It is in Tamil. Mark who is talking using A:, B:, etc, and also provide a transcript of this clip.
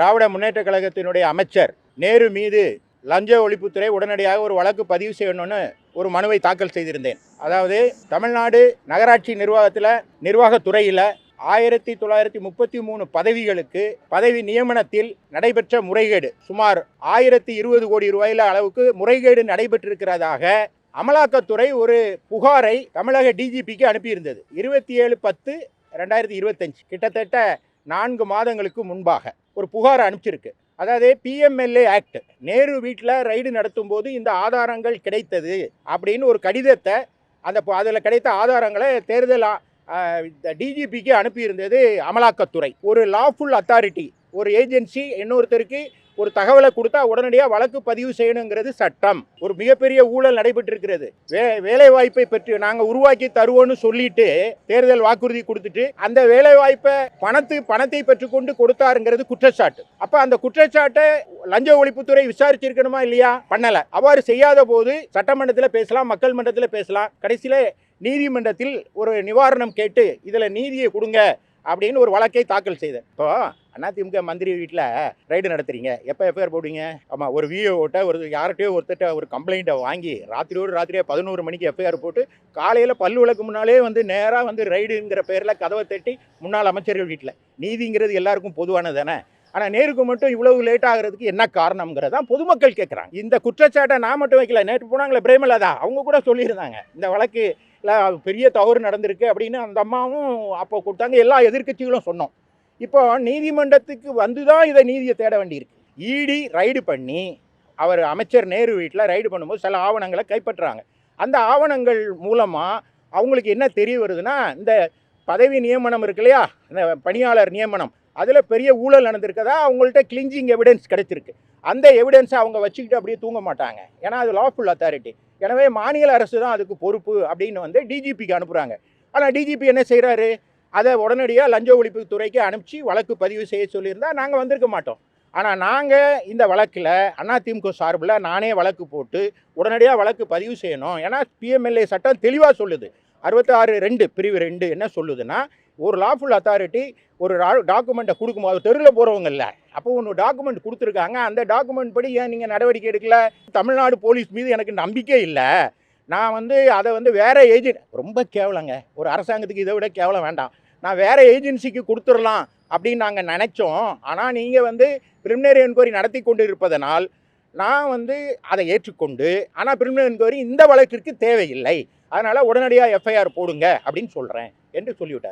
A: திராவிட முன்னேற்ற கழகத்தினுடைய அமைச்சர் நேரு மீது லஞ்ச ஒழிப்புத்துறை உடனடியாக ஒரு வழக்கு பதிவு செய்யணும்னு ஒரு மனுவை தாக்கல் செய்திருந்தேன். அதாவது தமிழ்நாடு நகராட்சி நிர்வாகத்துறையில் 1933 பதவிகளுக்கு பதவி நியமனத்தில் நடைபெற்ற முறைகேடு சுமார் 1020 கோடி ரூபாயில் அளவுக்கு முறைகேடு நடைபெற்றிருக்கிறதாக அமலாக்கத்துறை ஒரு புகாரை தமிழக டிஜிபிக்கு அனுப்பியிருந்தது. 27/10/2025 கிட்டத்தட்ட 4 மாதங்களுக்கு முன்பாக ஒரு புகார் அனுப்பிச்சிருக்கு. அதாவது PMLA ஆக்ட், நேரு வீட்டில் ரைடு நடத்தும் போது இந்த ஆதாரங்கள் கிடைத்தது அப்படின்னு ஒரு கடிதத்தை அதில் கிடைத்த ஆதாரங்களை தேர்தல் டிஜிபிக்கு அனுப்பியிருந்தது அமலாக்கத்துறை. ஒரு லாஃபுல் அத்தாரிட்டி, ஒரு ஏஜென்சி இன்னொருத்தருக்கு ஒரு தகவலை கொடுத்தா உடனடியாக வழக்கு பதிவு செய்யணுங்கிறது சட்டம். ஒரு மிகப்பெரிய ஊழல் நடைபெற்றிருக்கிறது. வேலை வாய்ப்பை பற்றி நாங்கள் உருவாக்கி தருவோன்னு சொல்லிட்டு தேர்தல் வாக்குறுதி கொடுத்துட்டு அந்த வேலை வாய்ப்பை பணத்தை பெற்றுக்கொண்டு கொடுத்தாருங்கிறது குற்றச்சாட்டு. அப்ப அந்த குற்றச்சாட்டை லஞ்ச ஒழிப்புத்துறை விசாரிச்சிருக்கணுமா இல்லையா? பண்ணல. அவ்வாறு செய்யாத போது சட்டமன்றத்தில் பேசலாம், மக்கள் மன்றத்தில் பேசலாம், கடைசியில் நீதிமன்றத்தில் ஒரு நிவாரணம் கேட்டு இதில் நீதியை கொடுங்க அப்படின்னு ஒரு வழக்கை தாக்கல் செய்தேன். இப்போ அதிமுக மந்திரி வீட்டில் ரைடு நடத்துறீங்க, எப்போ எஃப்ஐஆர் போடுவீங்க? ஆமாம், ஒரு விஓட்ட யார்கிட்டயோ ஒருத்தட்ட ஒரு கம்ப்ளைண்ட்டை வாங்கி ராத்திரியே 11 மணிக்கு எஃப்ஐஆர் போட்டு காலையில் பல்லு விளக்கு முன்னாலே நேராக ரைடுங்கிற பேரில் கதவை தட்டி முன்னாள் அமைச்சர்கள் வீட்டில். நீதிங்கிறது எல்லாருக்கும் பொதுவானது தானே. ஆனால் நேருக்கு மட்டும் இவ்வளவு லேட் ஆகிறதுக்கு என்ன காரணம்ங்கிறதான் பொதுமக்கள் கேட்குறாங்க. இந்த குற்றச்சாட்டை நான் மட்டும் வைக்கல, நேற்று போனாங்களே பிரேமலதா, அவங்க கூட சொல்லியிருந்தாங்க இந்த வழக்கு பெரிய தவறு நடந்திருக்கு அப்படின்னு. அந்த அம்மாவும் அப்போ கொடுத்தாங்க, எல்லா எதிர்க்கட்சிகளும் சொன்னோம். இப்போ நீதிமன்றத்துக்கு வந்து தான் இதை நீதியை தேட வேண்டியிருக்கு. இடி ரைடு பண்ணி அவர் அமைச்சர் நேரு வீட்டில் ரைடு பண்ணும்போது சில ஆவணங்களை கைப்பற்றுறாங்க. அந்த ஆவணங்கள் மூலமாக அவங்களுக்கு என்ன தெரிய வருதுன்னா, இந்த பதவி நியமனம் இருக்கு இல்லையா, இந்த பணியாளர் நியமனம், அதில் பெரிய ஊழல் நடந்திருக்கதா அவங்கள்ட்ட கிளிஞ்சிங் எவிடன்ஸ் கிடைச்சிருக்கு. அந்த எவிடன்ஸை அவங்க வச்சுக்கிட்டு அப்படியே தூங்க மாட்டாங்க, ஏன்னா அது லாஃபுல் அத்தாரிட்டி. எனவே மாநில அரசு தான் அதுக்கு பொறுப்பு அப்படின்னு டிஜிபிக்கு அனுப்புகிறாங்க. ஆனால் டிஜிபி என்ன செய்கிறாரு? அதை உடனடியாக லஞ்ச ஒழிப்புத்துறைக்கு அனுப்பிச்சு வழக்கு பதிவு செய்ய சொல்லியிருந்தா நாங்கள் வந்திருக்க மாட்டோம். ஆனால் நாங்கள் இந்த வழக்கில் அதிமுக சார்பில் நானே வழக்கு போட்டு உடனடியாக வழக்கு பதிவு செய்யணும். ஏன்னா PMLA சட்டம் தெளிவாக சொல்லுது. 66(2) பிரிவு 2 என்ன சொல்லுதுன்னா, ஒரு லாஃபுல் அத்தாரிட்டி ஒரு டாக்குமெண்ட்டை கொடுக்கும்போது தெருவில் போகிறவங்க இல்லை, அப்போ ஒன்று டாக்குமெண்ட் கொடுத்துருக்காங்க, அந்த டாக்குமெண்ட் படி ஏன் நீங்கள் நடவடிக்கை எடுக்கல? தமிழ்நாடு போலீஸ் மீது எனக்கு நம்பிக்கை இல்லை, நான் அதை வேறு ஏஜென்ட், ரொம்ப கேவலங்க, ஒரு அரசாங்கத்துக்கு இதை விட கேவலம் வேண்டாம், நான் வேறு ஏஜென்சிக்கு கொடுத்துடலாம் அப்படின்னு நாங்கள் நினச்சோம். ஆனால் நீங்கள் பிரிலிமினரி என்கொயரி நடத்தி கொண்டு இருப்பதனால் நான் அதை ஏற்றுக்கொண்டு, ஆனால் பிரிலிமினரி என்கொயரி இந்த வழக்கிற்கு தேவையில்லை, அதனால் உடனடியாக எஃப்ஐஆர் போடுங்க அப்படின்னு சொல்கிறேன் என்று சொல்லிவிட்டார்.